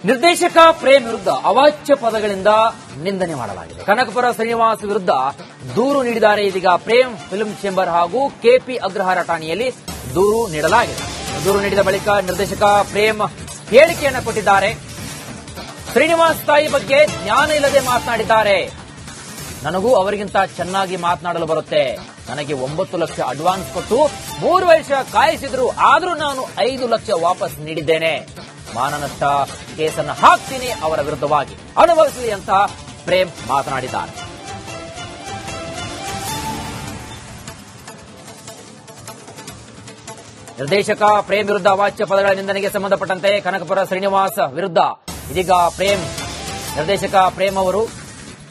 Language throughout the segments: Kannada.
ನಿರ್ದೇಶಕ ಪ್ರೇಮ್ ವಿರುದ್ಧ ಅವಾಚ್ಯ ಪದಗಳಿಂದ ನಿಂದನೆ ಮಾಡಲಾಗಿದೆ. ಕನಕಪುರ ಶ್ರೀನಿವಾಸ್ ವಿರುದ್ಧ ದೂರು ನೀಡಿದ್ದಾರೆ. ಇದೀಗ ಪ್ರೇಮ್ ಫಿಲ್ಮ್ ಚೇಂಬರ್ ಹಾಗೂ ಕೆಪಿ ಅಗ್ರಹಾರ ಠಾಣೆಯಲ್ಲಿ ದೂರು ನೀಡಲಾಗಿದೆ. ದೂರು ನೀಡಿದ ಬಳಿಕ ನಿರ್ದೇಶಕ ಪ್ರೇಮ್ ಹೇಳಿಕೆಯನ್ನು ಕೊಟ್ಟಿದ್ದಾರೆ. ಶ್ರೀನಿವಾಸ್ ತಾಯಿ ಬಗ್ಗೆ ಜ್ಞಾನ ಇಲ್ಲದೆ ಮಾತನಾಡಿದ್ದಾರೆ. ನನಗೂ ಅವರಿಗಿಂತ ಚೆನ್ನಾಗಿ ಮಾತನಾಡಲು ಬರುತ್ತೆ. ನನಗೆ 9 ಲಕ್ಷ ಅಡ್ವಾನ್ಸ್ ಕೊಟ್ಟು 3 ವರ್ಷ ಕಾಯಿಸಿದ್ರು, ಆದರೂ ನಾನು 5 ಲಕ್ಷ ವಾಪಸ್ ನೀಡಿದ್ದೇನೆ. ಮಾನನಷ್ಟ ಕೇಸನ್ನು ಹಾಕ್ತೀನಿ ಅವರ ವಿರುದ್ಧವಾಗಿ, ಅನುಭವಿಸಲಿ ಅಂತ ಪ್ರೇಮ್ ಮಾತನಾಡಿದ್ದಾರೆ. ನಿರ್ದೇಶಕ ಪ್ರೇಮ್ ವಿರುದ್ಧ ಅವಾಚ್ಯ ಪದಗಳ ನಿಂದನೆಗೆ ಸಂಬಂಧಪಟ್ಟಂತೆ ಕನಕಪುರ ಶ್ರೀನಿವಾಸ್ ವಿರುದ್ಧ ಇದೀಗ ನಿರ್ದೇಶಕ ಪ್ರೇಮ್ ಅವರು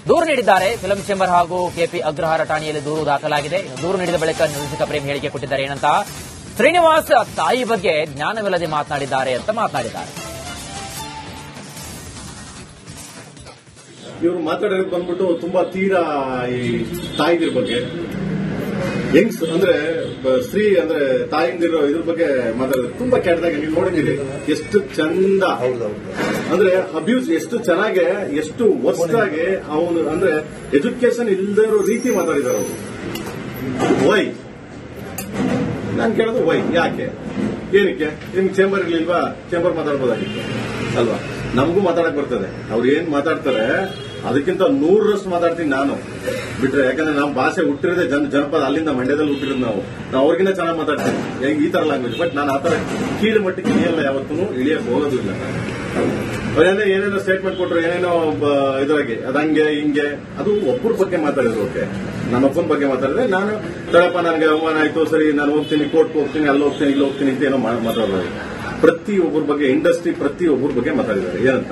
ದೂರು ನೀಡಿದ್ದಾರೆ. ಫಿಲ್ಮ್ ಚೇಂಬರ್ ಹಾಗೂ ಕೆಪಿ ಅಗ್ರಹಾರ ಠಾಣೆಯಲ್ಲಿ ದೂರು ದಾಖಲಾಗಿದೆ. ದೂರು ನೀಡಿದ ಬಳಿಕ ನಿರ್ದೇಶಕ ಪ್ರೇಮ್ ಹೇಳಿಕೆ ಕೊಟ್ಟಿದ್ದಾರೆ. ಏನಂತ, ಶ್ರೀನಿವಾಸ್ ತಾಯಿ ಬಗ್ಗೆ ಜ್ಞಾನವಿಲ್ಲದೆ ಮಾತನಾಡಿದ್ದಾರೆ ಅಂತ ಮಾತನಾಡಿದ್ದಾರೆ. ಇವರು ಮಾತಾಡೋದು ಬಂದ್ಬಿಟ್ಟು ತುಂಬಾ ತೀರಾ ಈ ತಾಯಿದಿರ ಬಗ್ಗೆ, ಯಂಗ್ಸ್ ಅಂದ್ರೆ ಸ್ತ್ರೀ ಅಂದ್ರೆ ತಾಯಿಂದಿರೋ ಇದ್ರ ಬಗ್ಗೆ ಮಾತಾಡಿದ್ರೆ ತುಂಬಾ ಕೆಟ್ಟದಾಗಿ ನೀವು ನೋಡಿದ್ದೀರಿ. ಎಷ್ಟು ಚಂದ ಅಂದ್ರೆ ಅಬ್ಯೂಸ್, ಎಷ್ಟು ಚೆನ್ನಾಗಿ, ಎಷ್ಟು ವರ್ಷದಾಗಿ ಅವನು ಅಂದ್ರೆ ಎಜುಕೇಶನ್ ಇಲ್ಲದೆ ಇರೋ ರೀತಿ ಮಾತಾಡಿದಾರೆ ಅವರು. ವೈ ನಾನು ಕೇಳೋದು ವೈ, ಯಾಕೆ, ಏನಕ್ಕೆ ನಿಮ್ಗೆ ಚೇಂಬರ್ ಇರ್ಲಿಲ್ವಾ? ಚೇಂಬರ್ ಮಾತಾಡ್ಬೋದಾಗಿತ್ತು ಅಲ್ವಾ? ನಮಗೂ ಮಾತಾಡಕ್ ಬರ್ತದೆ. ಅವ್ರು ಏನ್ ಮಾತಾಡ್ತಾರೆ ಅದಕ್ಕಿಂತ 100ರಷ್ಟು ಮಾತಾಡ್ತೀನಿ ನಾನು ಬಿಟ್ರೆ. ಯಾಕಂದ್ರೆ ನಮ್ಮ ಭಾಷೆ ಹುಟ್ಟಿರೋದೇ ಜನಪದ, ಅಲ್ಲಿಂದ ಮಂಡ್ಯದಲ್ಲಿ ಹುಟ್ಟಿರೋದು ನಾವು ಅವ್ರಿಗಿಂತ ಚೆನ್ನಾಗಿ ಮಾತಾಡ್ತೀವಿ ಈ ತರ ಲ್ಯಾಂಗ್ವೇಜ್. ಬಟ್ ನಾನು ಆತರ ಕೀಳು ಮಟ್ಟಕ್ಕೆ ಇಳಿಯಲ್ಲ, ಯಾವತ್ತೂ ಇಳಿಯಕ್ ಹೋಗೋದು ಇಲ್ಲ. ಅವರೇನೇ ಏನೇನೋ ಸ್ಟೇಟ್ಮೆಂಟ್ ಕೊಟ್ಟರು, ಏನೇನೋ ಇದ್ರಾಗೆ ಅದಂಗೆ ಹಿಂಗೆ, ಅದು ಒಬ್ಬರ ಬಗ್ಗೆ ಮಾತಾಡಿದ್ರು. ಓಕೆ, ನನ್ನ ಒಬ್ಬನ ಬಗ್ಗೆ ಮಾತಾಡಿದ್ರೆ ನಾನು ತಡಪ್ಪ ನನಗೆ ಅವಮಾನ ಆಯ್ತು, ಸರಿ ನಾನು ಹೋಗ್ತೀನಿ, ಕೋರ್ಟ್ಗೆ ಹೋಗ್ತೀನಿ, ಅಲ್ಲಿ ಹೋಗ್ತೀನಿ, ಇಲ್ಲಿ ಹೋಗ್ತೀನಿ ಅಂತ ಏನೋ ಮಾತಾಡೋದು. ಪ್ರತಿ ಒಬ್ಬರ ಬಗ್ಗೆ, ಇಂಡಸ್ಟ್ರಿ ಪ್ರತಿ ಒಬ್ಬರ ಬಗ್ಗೆ ಮಾತಾಡಿದ್ದಾರೆ. ಏನಂತ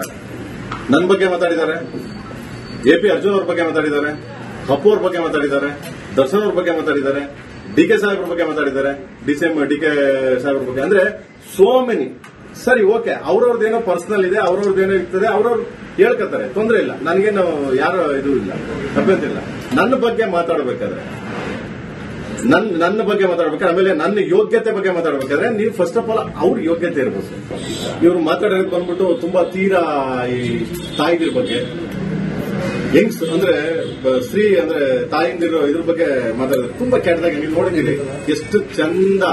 ನನ್ನ ಬಗ್ಗೆ ಮಾತಾಡಿದ್ದಾರೆ, ಎಪಿ ಅರ್ಜುನ್ ಅವ್ರ ಬಗ್ಗೆ ಮಾತಾಡಿದ್ದಾರೆ, ಕಪೂರ್ ಅವ್ರ ಬಗ್ಗೆ ಮಾತಾಡಿದ್ದಾರೆ, ದರ್ಶನ್ ಅವ್ರ ಬಗ್ಗೆ ಮಾತಾಡಿದ್ದಾರೆ, ಡಿಕೆ ಸಾಹೇಬ್ರ ಬಗ್ಗೆ ಮಾತಾಡಿದ್ದಾರೆ, ಡಿಕೆ ಸಾಹೇಬ್ರ ಬಗ್ಗೆ. ಅಂದ್ರೆ ಸೋ ಮೆನಿ. ಸರಿ, ಓಕೆ, ಅವ್ರವ್ರದ್ದೇನೋ ಪರ್ಸನಲ್ ಇದೆ, ಅವ್ರವ್ರದ್ದೇನೋ ಇರ್ತದೆ, ಅವ್ರವ್ರು ಹೇಳ್ಕೊತಾರೆ, ತೊಂದರೆ ಇಲ್ಲ, ನನಗೇನು ಯಾರೋ ಇದು ಇಲ್ಲ, ಅಭ್ಯಂತರ ಇಲ್ಲ. ನನ್ನ ಬಗ್ಗೆ ಮಾತಾಡಬೇಕಾದ್ರೆ, ನನ್ನ ಬಗ್ಗೆ ಮಾತಾಡ್ಬೇಕಾದ್ರೆ, ಆಮೇಲೆ ನನ್ನ ಯೋಗ್ಯತೆ ಬಗ್ಗೆ ಮಾತಾಡ್ಬೇಕಾದ್ರೆ ನೀವು ಫಸ್ಟ್ ಆಫ್ ಆಲ್ ಅವ್ರ ಯೋಗ್ಯತೆ ಇರ್ಬೇಕು. ಇವರು ಮಾತಾಡೋದು ಬಂದ್ಬಿಟ್ಟು ತುಂಬಾ ತೀರಾ ಈ ತಾಯಿದಿರ ಬಗ್ಗೆ, ಯಂಗ್ಸ್ ಅಂದ್ರೆ ಸ್ತ್ರೀ ಅಂದ್ರೆ ತಾಯಿಂದಿರೋ ಇದ್ರ ಬಗ್ಗೆ ಮಾತಾಡಿದ್ರೆ ತುಂಬಾ ಕೆಟ್ಟದಾಗಿ ನೀವು ನೋಡಿದ್ದೀರಿ. ಎಷ್ಟು ಚಂದ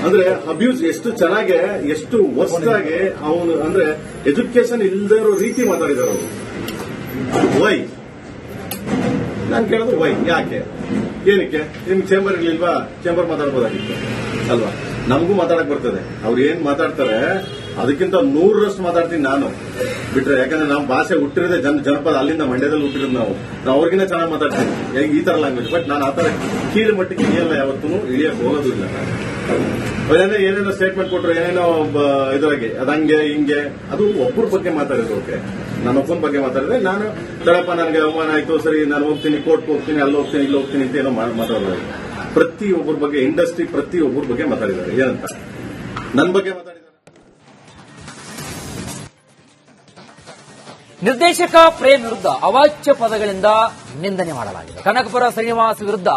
ಅಂದ್ರೆ ಅಬ್ಯೂಸ್, ಎಷ್ಟು ಚೆನ್ನಾಗಿ, ಎಷ್ಟು ವರ್ಷದಾಗಿ ಅವನು ಅಂದ್ರೆ ಎಜುಕೇಶನ್ ಇಲ್ಲದೆ ಇರೋ ರೀತಿ ಮಾತಾಡಿದಾರೆ ಅವರು. ವೈ ನಾನು ಕೇಳೋದು ವೈ, ಯಾಕೆ, ಏನಕ್ಕೆ ನಿಮ್ಗೆ ಚೇಂಬರ್ ಇರ್ಲಿಲ್ವಾ? ಚೇಂಬರ್ ಮಾತಾಡ್ಬೋದಾಗಿತ್ತು ಅಲ್ವಾ? ನಮಗೂ ಮಾತಾಡಕ್ ಬರ್ತದೆ. ಅವ್ರು ಏನ್ ಮಾತಾಡ್ತಾರೆ ಅದಕ್ಕಿಂತ 100ರಷ್ಟು ಮಾತಾಡ್ತೀನಿ ನಾನು ಬಿಟ್ರೆ. ಯಾಕಂದ್ರೆ ನಮ್ಮ ಭಾಷೆ ಹುಟ್ಟಿರೋದೇ ಜನಪದ, ಅಲ್ಲಿಂದ ಮಂಡ್ಯದಲ್ಲಿ ಹುಟ್ಟಿರೋದು ನಾವು ಅವ್ರಿಗಿಂತ ಚೆನ್ನಾಗಿ ಮಾತಾಡ್ತೀವಿ ಈ ತರ ಲ್ಯಾಂಗ್ವೇಜ್. ಬಟ್ ನಾನು ಆತರ ಕೀಳು ಮಟ್ಟಕ್ಕೆ ಇಳಿಯಲ್ಲ, ಯಾವತ್ತೂ ಇಳಿಯಕ್ ಹೋಗೋದು ಇಲ್ಲ. ಅವರೇನೇ ಏನೇನೋ ಸ್ಟೇಟ್ಮೆಂಟ್ ಕೊಟ್ಟರು, ಏನೇನೋ ಇದ್ರಾಗೆ ಅದಂಗೆ ಹಿಂಗೆ, ಅದು ಒಬ್ಬರ ಬಗ್ಗೆ ಮಾತಾಡಿದ್ರು. ಓಕೆ, ನನ್ನ ಒಬ್ಬನ ಬಗ್ಗೆ ಮಾತಾಡಿದ್ರೆ ನಾನು ತಡಪ್ಪ ನನಗೆ ಅವಮಾನ ಆಯ್ತು, ಸರಿ ನಾನು ಹೋಗ್ತೀನಿ, ಕೋರ್ಟ್ಗೆ ಹೋಗ್ತೀನಿ, ಅಲ್ಲಿ ಹೋಗ್ತೀನಿ, ಇಲ್ಲಿ ಹೋಗ್ತೀನಿ ಅಂತ ಏನೋ ಮಾತಾಡೋದು. ಪ್ರತಿ ಒಬ್ಬರ ಬಗ್ಗೆ, ಇಂಡಸ್ಟ್ರಿ ಪ್ರತಿ ಒಬ್ಬರ ಬಗ್ಗೆ ಮಾತಾಡಿದ್ದಾರೆ. ಏನಂತ ನನ್ನ ಬಗ್ಗೆ ಮಾತಾಡಿದ್ದಾರೆ. ನಿರ್ದೇಶಕ ಪ್ರೇಮ್ ವಿರುದ್ಧ ಅವಾಚ್ಯ ಪದಗಳಿಂದ ನಿಂದನೆ ಮಾಡಲಾಗಿದೆ. ಕನಕಪುರ ಶ್ರೀನಿವಾಸ್ ವಿರುದ್ಧ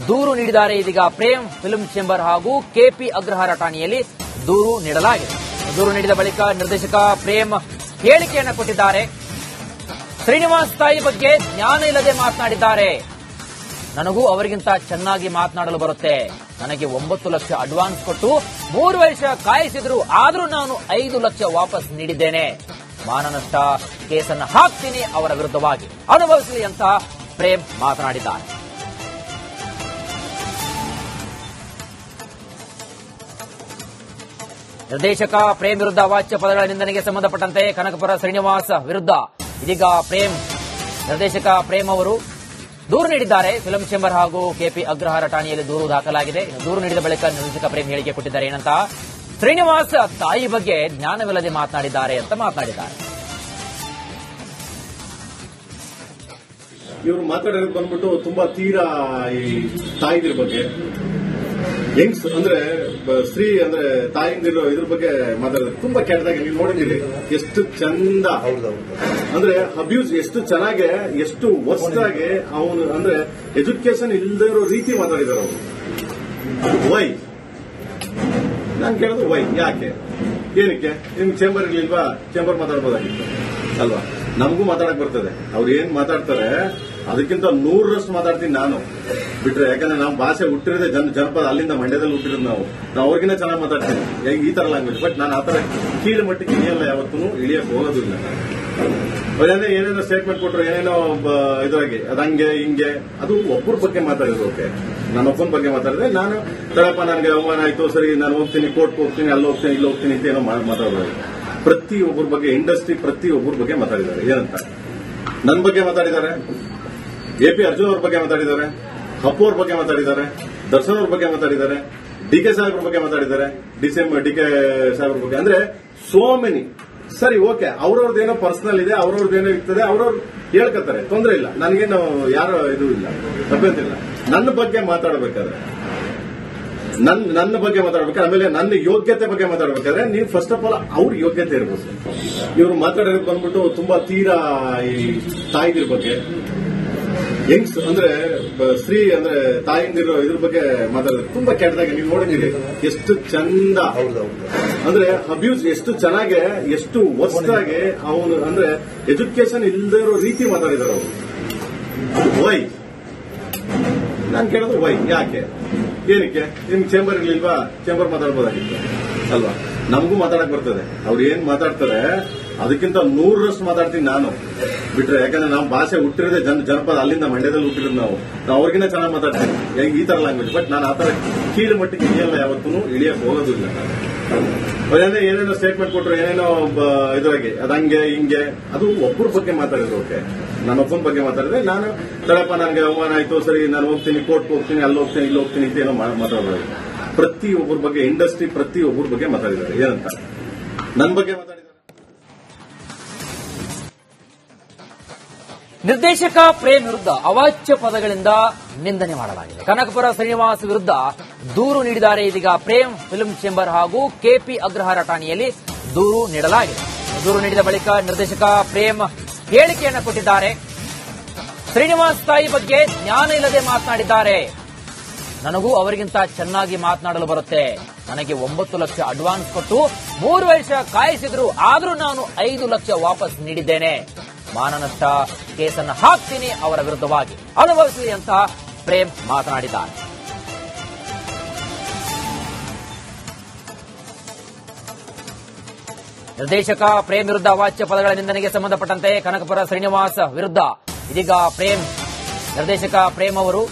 ದೂರು ನೀಡಿದ್ದಾರೆ. ಇದೀಗ ಪ್ರೇಮ್ ಫಿಲ್ಮ್ ಚೇಂಬರ್ ಹಾಗೂ ಕೆಪಿ ಅಗ್ರಹಾರ ಠಾಣೆಯಲ್ಲಿ ದೂರು ನೀಡಲಾಗಿದೆ. ದೂರು ನೀಡಿದ ಬಳಿಕ ನಿರ್ದೇಶಕ ಪ್ರೇಮ್ ಹೇಳಿಕೆಯನ್ನು ಕೊಟ್ಟಿದ್ದಾರೆ. ಶ್ರೀನಿವಾಸ್ ತಾಯಿ ಬಗ್ಗೆ ಜ್ಞಾನ ಇಲ್ಲದೆ ಮಾತನಾಡಿದ್ದಾರೆ. ನನಗೂ ಅವರಿಗಿಂತ ಚೆನ್ನಾಗಿ ಮಾತನಾಡಲು ಬರುತ್ತೆ. ನನಗೆ 9 ಲಕ್ಷ ಅಡ್ವಾನ್ಸ್ ಕೊಟ್ಟು 3 ವರ್ಷ ಕಾಯಿಸಿದ್ರು, ಆದರೂ ನಾನು 5 ಲಕ್ಷ ವಾಪಸ್ ನೀಡಿದ್ದೇನೆ. ಮಾನನಷ್ಟ ಕೇಸನ್ನು ಹಾಕ್ತೀನಿ ಅವರ ವಿರುದ್ಧವಾಗಿ, ಅನುಭವಿಸಲಿ ಅಂತ ಪ್ರೇಮ್ ಮಾತನಾಡಿದ್ದಾರೆ. ನಿರ್ದೇಶಕ ಪ್ರೇಮ್ ವಿರುದ್ಧ ಅವಾಚ್ಯ ಪದಗಳ ನಿಂದನೆಗೆ ಸಂಬಂಧಪಟ್ಟಂತೆ ಕನಕಪುರ ಶ್ರೀನಿವಾಸ್ ವಿರುದ್ಧ ಇದೀಗ ನಿರ್ದೇಶಕ ಪ್ರೇಮ್ ಅವರು ದೂರು ನೀಡಿದ್ದಾರೆ. ಫಿಲ್ಮ್ ಚೇಂಬರ್ ಹಾಗೂ ಕೆಪಿ ಅಗ್ರಹಾರ ಠಾಣೆಯಲ್ಲಿ ದೂರು ದಾಖಲಾಗಿದೆ. ದೂರು ನೀಡಿದ ಬಳಿಕ ನಿರ್ದೇಶಕ ಪ್ರೇಮ್ ಹೇಳಿಕೆ ಕೊಟ್ಟಿದ್ದಾರೆ. ಏನಂತ, ಶ್ರೀನಿವಾಸ್ ತಾಯಿ ಬಗ್ಗೆ ಜ್ಞಾನವಿಲ್ಲದೆ ಮಾತನಾಡಿದ್ದಾರೆ ಅಂತ ಮಾತನಾಡಿದ್ದಾರೆ. ಇವರು ಮಾತಾಡೋದು ಬಂದ್ಬಿಟ್ಟು ತುಂಬಾ ತೀರಾ ಈ ತಾಯಿದಿರ ಬಗ್ಗೆ, ಯಂಗ್ಸ್ ಅಂದ್ರೆ ಸ್ತ್ರೀ ಅಂದ್ರೆ ತಾಯಿಂದಿರೋ ಇದ್ರ ಬಗ್ಗೆ ಮಾತಾಡಿದ್ರೆ ತುಂಬಾ ಕೆಟ್ಟದಾಗಿ ನೀವು ನೋಡಿದ್ದೀರಿ. ಎಷ್ಟು ಚಂದ ಅಂದ್ರೆ ಅಬ್ಯೂಸ್, ಎಷ್ಟು ಚೆನ್ನಾಗಿ, ಎಷ್ಟು ವರ್ಷದಾಗಿ ಅವನು ಅಂದ್ರೆ ಎಜುಕೇಶನ್ ಇಲ್ಲದೆ ಇರೋ ರೀತಿ ಮಾತಾಡಿದಾರೆ ಅವರು. ವೈ ನಾನು ಕೇಳೋದು ವೈ, ಯಾಕೆ, ಏನಕ್ಕೆ ನಿಮ್ ಚೇಂಬರ್ ಇರ್ಲಿಲ್ವಾ? ಚೇಂಬರ್ ಮಾತಾಡ್ಬೋದಾಗಿತ್ತು ಅಲ್ವಾ? ನಮಗೂ ಮಾತಾಡಕ್ ಬರ್ತದೆ. ಅವ್ರು ಏನ್ ಮಾತಾಡ್ತಾರೆ ಅದಕ್ಕಿಂತ 100ರಷ್ಟು ಮಾತಾಡ್ತೀನಿ ನಾನು ಬಿಟ್ರೆ. ಯಾಕಂದ್ರೆ ನಾವು ಭಾಷೆ ಹುಟ್ಟಿರೋದೇ ಜನಪದ, ಅಲ್ಲಿಂದ ಮಂಡ್ಯದಲ್ಲಿ ಹುಟ್ಟಿರೋದು ನಾವು ಅವ್ರಿಗಿನ್ನ ಚೆನ್ನಾಗಿ ಮಾತಾಡ್ತೀನಿ ಈ ತರ ಲ್ಯಾಂಗ್ವೇಜ್. ಬಟ್ ನಾನು ಆ ತರ ಕೀಳು ಮಟ್ಟಿಗೆ ಇಳಿಯಲ್ಲ, ಯಾವತ್ತೂ ಇಳಿಯಕ್ ಹೋಗೋದಿಲ್ಲ. ಅವ್ರೇನೇ ಏನೇನೋ ಸ್ಟೇಟ್ಮೆಂಟ್ ಕೊಟ್ಟರು, ಏನೇನೋ ಇದ್ರಾಗೆ ಅದಂಗೆ ಹಿಂಗೆ, ಅದು ಒಬ್ಬರ ಬಗ್ಗೆ ಮಾತಾಡಿದ್ರು. ಓಕೆ, ನಾನು ಒಬ್ಬನ ಬಗ್ಗೆ ಮಾತಾಡಿದ್ರೆ ನಾನು ತಡಪ್ಪ ನನಗೆ ಅವಮಾನ ಆಯ್ತು, ಸರಿ ನಾನು ಹೋಗ್ತೀನಿ, ಕೋರ್ಟ್ಗೆ ಹೋಗ್ತೀನಿ, ಅಲ್ಲಿ ಹೋಗ್ತೀನಿ, ಇಲ್ಲಿ ಹೋಗ್ತೀನಿ ಅಂತ ಏನೋ ಮಾತಾಡೋದು. ಪ್ರತಿ ಒಬ್ಬರ ಬಗ್ಗೆ, ಇಂಡಸ್ಟ್ರಿ ಪ್ರತಿ ಒಬ್ಬರ ಬಗ್ಗೆ ಮಾತಾಡಿದ್ದಾರೆ. ಏನಂತ ನನ್ನ ಬಗ್ಗೆ ಮಾತಾಡಿದ್ದಾರೆ, AP ಅರ್ಜುನ್ ಅವ್ರ ಬಗ್ಗೆ ಮಾತಾಡಿದ್ದಾರೆ, ಅಪ್ಪು ಅವ್ರ ಬಗ್ಗೆ ಮಾತಾಡಿದ್ದಾರೆ, ದರ್ಶನ್ ಅವ್ರ ಬಗ್ಗೆ ಮಾತಾಡಿದ್ದಾರೆ, DK ಸಾಹೇಬ್ರ ಬಗ್ಗೆ ಮಾತಾಡಿದ್ದಾರೆ, DK ಸಾಹೇಬ್ರ ಬಗ್ಗೆ. ಅಂದ್ರೆ ಸೋ ಮೆನಿ. ಸರಿ, ಓಕೆ, ಅವ್ರವ್ರದ್ದೇನೋ ಪರ್ಸನಲ್ ಇದೆ, ಅವ್ರವ್ರದ್ದೇನೋ ಇರ್ತದೆ, ಅವ್ರವ್ರು ಹೇಳ್ಕೊತಾರೆ, ತೊಂದರೆ ಇಲ್ಲ, ನನಗೇನು ಯಾರೋ ಇದು ಇಲ್ಲ, ತಪ್ಪೇಂತಿಲ್ಲ. ನನ್ನ ಬಗ್ಗೆ ಮಾತಾಡಬೇಕಾದ್ರೆ ನನ್ನ ಬಗ್ಗೆ ಮಾತಾಡ್ಬೇಕಾದ್ರೆ, ಆಮೇಲೆ ನನ್ನ ಯೋಗ್ಯತೆ ಬಗ್ಗೆ ಮಾತಾಡ್ಬೇಕಾದ್ರೆ ನೀವು ಫಸ್ಟ್ ಆಫ್ ಆಲ್ ಅವ್ರ ಯೋಗ್ಯತೆ ಇರ್ಬೋದು. ಇವರು ಮಾತಾಡೋದಕ್ಕೆ ಬಂದ್ಬಿಟ್ಟು ತುಂಬಾ ತೀರಾ ಈ ತಾಯಿದಿರ ಬಗ್ಗೆ, ಯಂಗ್ಸ್ ಅಂದ್ರೆ ಸ್ತ್ರೀ ಅಂದ್ರೆ ತಾಯಿಂದಿರೋ ಇದ್ರ ಬಗ್ಗೆ ಮಾತಾಡೋದು ತುಂಬಾ ಕೆಟ್ಟದಾಗಿ ನೀವು ನೋಡಿದ್ದೀರಿ. ಎಷ್ಟು ಚಂದ ಅಂದ್ರೆ ಅಬ್ಯೂಸ್, ಎಷ್ಟು ಚೆನ್ನಾಗಿ, ಎಷ್ಟು ವರ್ಷದಾಗಿ ಅವನು ಅಂದ್ರೆ ಎಜುಕೇಶನ್ ಇಲ್ಲದೆ ಇರೋ ರೀತಿ ಮಾತಾಡಿದಾರೆ ಅವರು. ವೈ ನಾನು ಕೇಳೋದು ವೈ, ಯಾಕೆ, ಏನಕ್ಕೆ ನಿಮ್ ಚೇಂಬರ್ ಇರ್ಲಿಲ್ವಾ? ಚೇಂಬರ್ ಮಾತಾಡ್ಬೋದಾಗಿತ್ತು ಅಲ್ವಾ? ನಮಗೂ ಮಾತಾಡಕ್ ಬರ್ತದೆ. ಅವ್ರು ಏನ್ ಮಾತಾಡ್ತಾರೆ ಅದಕ್ಕಿಂತ 100ರಷ್ಟು ಮಾತಾಡ್ತೀನಿ ನಾನು ಬಿಟ್ರೆ. ಯಾಕಂದ್ರೆ ನಾವು ಭಾಷೆ ಹುಟ್ಟಿರೋದೇ ಜನಪದ, ಅಲ್ಲಿಂದ ಮಂಡ್ಯದಲ್ಲಿ ಹುಟ್ಟಿರೋದು ನಾವು ಅವ್ರಿಗಿನ್ನ ಚೆನ್ನಾಗಿ ಮಾತಾಡ್ತೀನಿ ಈ ತರ ಲ್ಯಾಂಗ್ವೇಜ್. ಬಟ್ ನಾನು ಆ ತರ ಕೀಳು ಮಟ್ಟಿಗೆ ಇಳಿಯಲ್ಲ, ಯಾವತ್ತೂ ಇಳಿಯಕ್ ಹೋಗೋದಿಲ್ಲ. ಅವ್ರೇನೇ ಏನೇನೋ ಸ್ಟೇಟ್ಮೆಂಟ್ ಕೊಟ್ಟರು, ಏನೇನೋ ಇದ್ರಾಗೆ ಅದಂಗೆ ಹಿಂಗೆ, ಅದು ಒಬ್ಬರ ಬಗ್ಗೆ ಮಾತಾಡಿದ್ರು. ಓಕೆ, ನಾನು ಒಬ್ಬನ ಬಗ್ಗೆ ಮಾತಾಡಿದ್ರೆ ನಾನು ತಡಪ್ಪ ನನಗೆ ಅವಮಾನ ಆಯ್ತು, ಸರಿ ನಾನು ಹೋಗ್ತೀನಿ, ಕೋರ್ಟ್ಗೆ ಹೋಗ್ತೀನಿ, ಅಲ್ಲಿ ಹೋಗ್ತೀನಿ, ಇಲ್ಲಿ ಹೋಗ್ತೀನಿ ಅಂತ ಏನೋ ಮಾತಾಡೋದು. ಪ್ರತಿ ಒಬ್ಬರ ಬಗ್ಗೆ, ಇಂಡಸ್ಟ್ರಿ ಪ್ರತಿ ಒಬ್ಬರ ಬಗ್ಗೆ ಮಾತಾಡಿದ್ದಾರೆ. ಏನಂತ ನನ್ನ ಬಗ್ಗೆ ಮಾತಾಡಿದ್ದಾರೆ. ನಿರ್ದೇಶಕ ಪ್ರೇಮ್ ವಿರುದ್ಧ ಅವಾಚ್ಯ ಪದಗಳಿಂದ ನಿಂದನೆ ಮಾಡಲಾಗಿದೆ. ಕನಕಪುರ ಶ್ರೀನಿವಾಸ್ ವಿರುದ್ಧ ದೂರು ನೀಡಿದ್ದಾರೆ. ಇದೀಗ ಪ್ರೇಮ್ ಫಿಲ್ಮ್ ಚೇಂಬರ್ ಹಾಗೂ KP ಅಗ್ರಹಾರ ಠಾಣೆಯಲ್ಲಿ ದೂರು ನೀಡಲಾಗಿದೆ. ದೂರು ನೀಡಿದ ಬಳಿಕ ನಿರ್ದೇಶಕ ಪ್ರೇಮ್ ಹೇಳಿಕೆಯನ್ನು ಕೊಟ್ಟಿದ್ದಾರೆ. ಶ್ರೀನಿವಾಸ್ ತಾಯಿ ಬಗ್ಗೆ ಜ್ಞಾನ ಇಲ್ಲದೆ ಮಾತನಾಡಿದ್ದಾರೆ. ನನಗೂ ಅವರಿಗಿಂತ ಚೆನ್ನಾಗಿ ಮಾತನಾಡಲು ಬರುತ್ತೆ. ನನಗೆ 9 ಲಕ್ಷ ಅಡ್ವಾನ್ಸ್ ಕೊಟ್ಟು 3 ವರ್ಷ ಕಾಯಿಸಿದ್ರು, ಆದ್ರೂ ನಾನು 5 ಲಕ್ಷ ವಾಪಸ್ ನೀಡಿದ್ದೇನೆ. ಮಾನನಷ್ಟ ಕೇಸನ್ನು ಹಾಕ್ತೀನಿ ಅವರ ವಿರುದ್ಧವಾಗಿ, ಅನುಭವಿಸಲಿ ಅಂತ ಪ್ರೇಮ್ ಮಾತನಾಡಿದ್ದಾರೆ. ನಿರ್ದೇಶಕ ಪ್ರೇಮ್ ವಿರುದ್ಧ ಅವಾಚ್ಯ ಪದಗಳ ನಿಂದನೆಗೆ ಸಂಬಂಧಪಟ್ಟಂತೆ ಕನಕಪುರ ಶ್ರೀನಿವಾಸ್ ವಿರುದ್ಧ ಇದೀಗ ನಿರ್ದೇಶಕ ಪ್ರೇಮ್ ಅವರು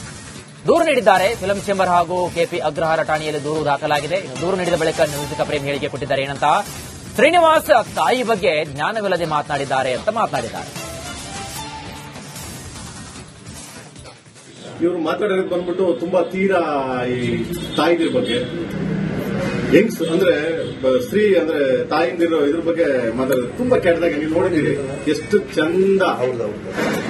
ದೂರು ನೀಡಿದ್ದಾರೆ. ಫಿಲ್ಮ್ ಚೇಂಬರ್ ಹಾಗೂ KP ಅಗ್ರಹಾರ ಠಾಣೆಯಲ್ಲಿ ದೂರು ದಾಖಲಾಗಿದೆ. ದೂರು ನೀಡಿದ ಬಳಿಕ ನಿರ್ದೇಶಕ ಪ್ರೇಮ್ ಹೇಳಿಕೆ ಕೊಟ್ಟಿದ್ದಾರೆ. ಏನಂತ, ಶ್ರೀನಿವಾಸ್ ತಾಯಿ ಬಗ್ಗೆ ಜ್ಞಾನವಿಲ್ಲದೆ ಮಾತನಾಡಿದ್ದಾರೆ ಅಂತ ಮಾತನಾಡಿದ್ದಾರೆ. ಇವರು ಮಾತಾಡೋದಕ್ಕೆ ಬಂದ್ಬಿಟ್ಟು ತುಂಬಾ ತೀರಾ ಈ ತಾಯಿದಿರ ಬಗ್ಗೆ, ಯಂಗ್ಸ್ ಅಂದ್ರೆ ಸ್ತ್ರೀ ಅಂದ್ರೆ ತಾಯಿಂದಿರೋ ಇದ್ರ ಬಗ್ಗೆ ಮಾತಾಡೋದು ತುಂಬಾ ಕೆಟ್ಟದಾಗಿ ನೀವು ನೋಡಿದ್ದೀರಿ. ಎಷ್ಟು ಚಂದ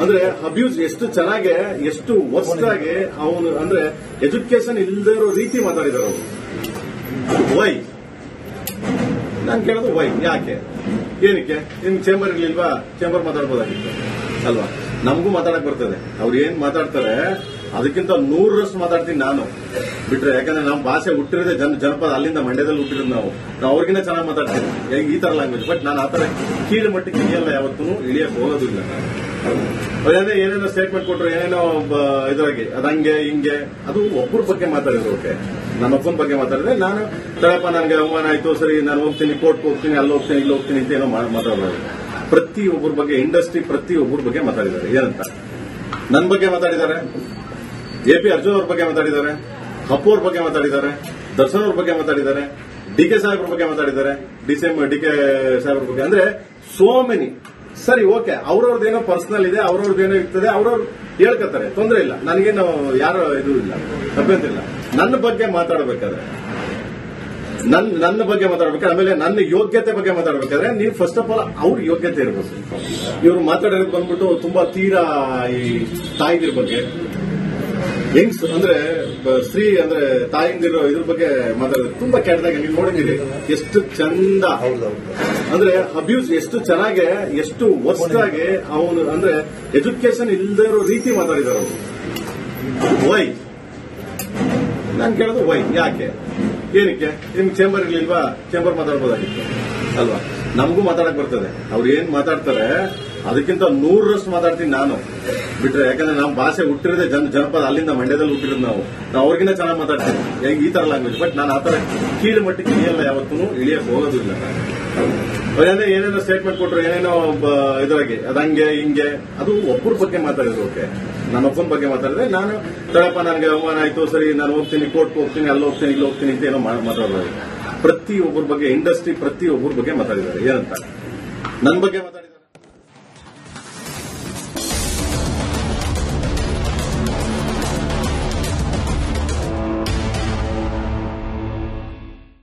ಅಂದ್ರೆ ಅಬ್ಯೂಸ್, ಎಷ್ಟು ಚೆನ್ನಾಗಿ, ಎಷ್ಟು ವರ್ಷದಾಗಿ ಅವನು ಅಂದ್ರೆ ಎಜುಕೇಶನ್ ಇಲ್ಲದೆ ಇರೋ ರೀತಿ ಮಾತಾಡಿದಾರೆ ಅವರು. ವೈ ನಾನು ಕೇಳೋದು ವೈ, ಯಾಕೆ, ಏನಕ್ಕೆ ನಿಮ್ ಚೇಂಬರ್ ಇರ್ಲಿಲ್ವಾ? ಚೇಂಬರ್ ಮಾತಾಡ್ಬೋದಾಗಿತ್ತು ಅಲ್ವಾ? ನಮಗೂ ಮಾತಾಡಕ್ ಬರ್ತದೆ. ಅವ್ರು ಏನ್ ಮಾತಾಡ್ತಾರೆ ಅದಕ್ಕಿಂತ 100ರಷ್ಟು ಮಾತಾಡ್ತೀನಿ ನಾನು ಬಿಟ್ರೆ. ಯಾಕಂದ್ರೆ ನಾವು ಭಾಷೆ ಹುಟ್ಟಿರೋದೇ ಜನಪದ, ಅಲ್ಲಿಂದ ಮಂಡ್ಯದಲ್ಲಿ ಹುಟ್ಟಿರೋದು ನಾವು ಅವ್ರಿಗಿನ್ನ ಚೆನ್ನಾಗಿ ಮಾತಾಡ್ತೀನಿ ಈ ತರ ಲ್ಯಾಂಗ್ವೇಜ್. ಬಟ್ ನಾನು ಆ ತರ ಕೀಳು ಮಟ್ಟಿಗೆ ಇಳಿಯಲ್ಲ, ಯಾವತ್ತೂ ಇಳಿಯಕ್ ಹೋಗೋದಿಲ್ಲ. ಅವ್ರೇನೇ ಏನೇನೋ ಸ್ಟೇಟ್ಮೆಂಟ್ ಕೊಟ್ಟರು, ಏನೇನೋ ಇದ್ರಾಗೆ ಅದಂಗೆ ಹಿಂಗೆ, ಅದು ಒಬ್ಬರ ಬಗ್ಗೆ ಮಾತಾಡಿದ್ರು. ಓಕೆ, ನಾನು ಒಬ್ಬನ ಬಗ್ಗೆ ಮಾತಾಡಿದ್ರೆ ನಾನು ತಡಪ್ಪ ನನಗೆ ಅವಮಾನ ಆಯ್ತು, ಸರಿ ನಾನು ಹೋಗ್ತೀನಿ, ಕೋರ್ಟ್ಗೆ ಹೋಗ್ತೀನಿ, ಅಲ್ಲಿ ಹೋಗ್ತೀನಿ, ಇಲ್ಲಿ ಹೋಗ್ತೀನಿ ಅಂತ ಏನೋ ಮಾತಾಡೋದು. ಪ್ರತಿ ಒಬ್ಬರ ಬಗ್ಗೆ, ಇಂಡಸ್ಟ್ರಿ ಪ್ರತಿ ಒಬ್ಬರ ಬಗ್ಗೆ ಮಾತಾಡಿದ್ದಾರೆ. ಏನಂತ ನನ್ನ ಬಗ್ಗೆ ಮಾತಾಡಿದ್ದಾರೆ, AP ಅರ್ಜುನ್ ಅವ್ರ ಬಗ್ಗೆ ಮಾತಾಡಿದ್ದಾರೆ, ಅಪ್ಪು ಅವ್ರ ಬಗ್ಗೆ ಮಾತಾಡಿದ್ದಾರೆ, ದರ್ಶನ್ ಅವ್ರ ಬಗ್ಗೆ ಮಾತಾಡಿದ್ದಾರೆ, DK ಸಾಹೇಬ್ರ ಬಗ್ಗೆ ಮಾತಾಡಿದ್ದಾರೆ, DK ಸಾಹೇಬ್ರ ಬಗ್ಗೆ. ಅಂದ್ರೆ ಸೋ ಮೆನಿ. ಸರಿ, ಓಕೆ, ಅವ್ರವ್ರದ್ದೇನೋ ಪರ್ಸನಲ್ ಇದೆ, ಅವ್ರವ್ರದ್ದೇನೋ ಇರ್ತದೆ, ಅವ್ರವ್ರು ಹೇಳ್ಕೊತಾರೆ, ತೊಂದರೆ ಇಲ್ಲ, ನನಗೇನು ಯಾರೋ ಇದು ಇಲ್ಲ, ತಪ್ಪೇಂತಿಲ್ಲ. ನನ್ನ ಬಗ್ಗೆ ಮಾತಾಡಬೇಕಾದ್ರೆ ನನ್ನ ಬಗ್ಗೆ ಮಾತಾಡ್ಬೇಕಾದ್ರೆ, ಆಮೇಲೆ ನನ್ನ ಯೋಗ್ಯತೆ ಬಗ್ಗೆ ಮಾತಾಡ್ಬೇಕಾದ್ರೆ ನೀವು ಫಸ್ಟ್ ಆಫ್ ಆಲ್ ಅವ್ರ ಯೋಗ್ಯತೆ ಇರ್ಬೋದು. ಇವರು ಮಾತಾಡೋದಕ್ಕೆ ಬಂದ್ಬಿಟ್ಟು ತುಂಬಾ ತೀರಾ ಈ ತಾಯಿದಿರ ಬಗ್ಗೆ, ಯಂಗ್ಸ್ ಅಂದ್ರೆ ಸ್ತ್ರೀ ಅಂದ್ರೆ ತಾಯಿಂದಿರೋ ಇದ್ರ ಬಗ್ಗೆ ಮಾತಾಡೋದು ತುಂಬಾ ಕೆಟ್ಟದಾಗಿ ನೀವು ನೋಡಿದ್ದೀರಿ. ಎಷ್ಟು ಚಂದ ಅಂದ್ರೆ ಅಬ್ಯೂಸ್, ಎಷ್ಟು ಚೆನ್ನಾಗಿ, ಎಷ್ಟು ವರ್ಷದಾಗಿ ಅವನು ಅಂದ್ರೆ ಎಜುಕೇಶನ್ ಇಲ್ಲದೆ ಇರೋ ರೀತಿ ಮಾತಾಡಿದಾರೆ ಅವರು. ವೈ ನಾನು ಕೇಳೋದು ವೈ, ಯಾಕೆ, ಏನಕ್ಕೆ ನಿಮ್ ಚೇಂಬರ್ ಇರ್ಲಿಲ್ವಾ? ಚೇಂಬರ್ ಮಾತಾಡ್ಬೋದಾಗಿತ್ತು ಅಲ್ವಾ? ನಮಗೂ ಮಾತಾಡಕ್ ಬರ್ತದೆ. ಅವ್ರು ಏನ್ ಮಾತಾಡ್ತಾರೆ ಅದಕ್ಕಿಂತ 100ರಷ್ಟು ಮಾತಾಡ್ತೀನಿ ನಾನು ಬಿಟ್ರೆ. ಯಾಕಂದ್ರೆ ನಮ್ಮ ಭಾಷೆ ಹುಟ್ಟಿರೋದೇ ಜನಪದ, ಅಲ್ಲಿಂದ ಮಂಡ್ಯದಲ್ಲಿ ಹುಟ್ಟಿರೋದು ನಾವು ಅವ್ರಿಗಿಂತ ಚೆನ್ನಾಗಿ ಮಾತಾಡ್ತೀವಿ ಈ ತರ ಲ್ಯಾಂಗ್ವೇಜ್. ಬಟ್ ನಾನು ಆ ತರ ಕೀಳು ಮಟ್ಟಿಗೆ ಇಳಿಯಲ್ಲ, ಯಾವತ್ತೂ ಇಳಿಯಕ್ ಹೋಗೋದಿಲ್ಲ. ಅವ್ರೇನೇ ಏನೇನೋ ಸ್ಟೇಟ್ಮೆಂಟ್ ಕೊಟ್ಟರು, ಏನೇನೋ ಇದ್ರಾಗೆ ಅದಂಗೆ ಹಿಂಗೆ, ಅದು ಒಬ್ಬರ ಬಗ್ಗೆ ಮಾತಾಡಿದ್ರು. ಓಕೆ, ನಾನು ಒಬ್ಬನ ಬಗ್ಗೆ ಮಾತಾಡಿದ್ರೆ ನಾನು ತಡಪ್ಪ ನನಗೆ ಅವಮಾನ ಆಯ್ತು, ಸರಿ ನಾನು ಹೋಗ್ತೀನಿ, ಕೋರ್ಟ್ಗೆ ಹೋಗ್ತೀನಿ, ಅಲ್ಲಿ ಹೋಗ್ತೀನಿ, ಇಲ್ಲಿ ಹೋಗ್ತೀನಿ ಅಂತ ಏನೋ ಮಾತಾಡೋದು. ಪ್ರತಿ ಒಬ್ಬರ ಬಗ್ಗೆ, ಇಂಡಸ್ಟ್ರಿ ಪ್ರತಿ ಒಬ್ಬರ ಬಗ್ಗೆ ಮಾತಾಡಿದ್ದಾರೆ. ಏನಂತ ನನ್ನ ಬಗ್ಗೆ ಮಾತಾಡಿದ್ದಾರೆ.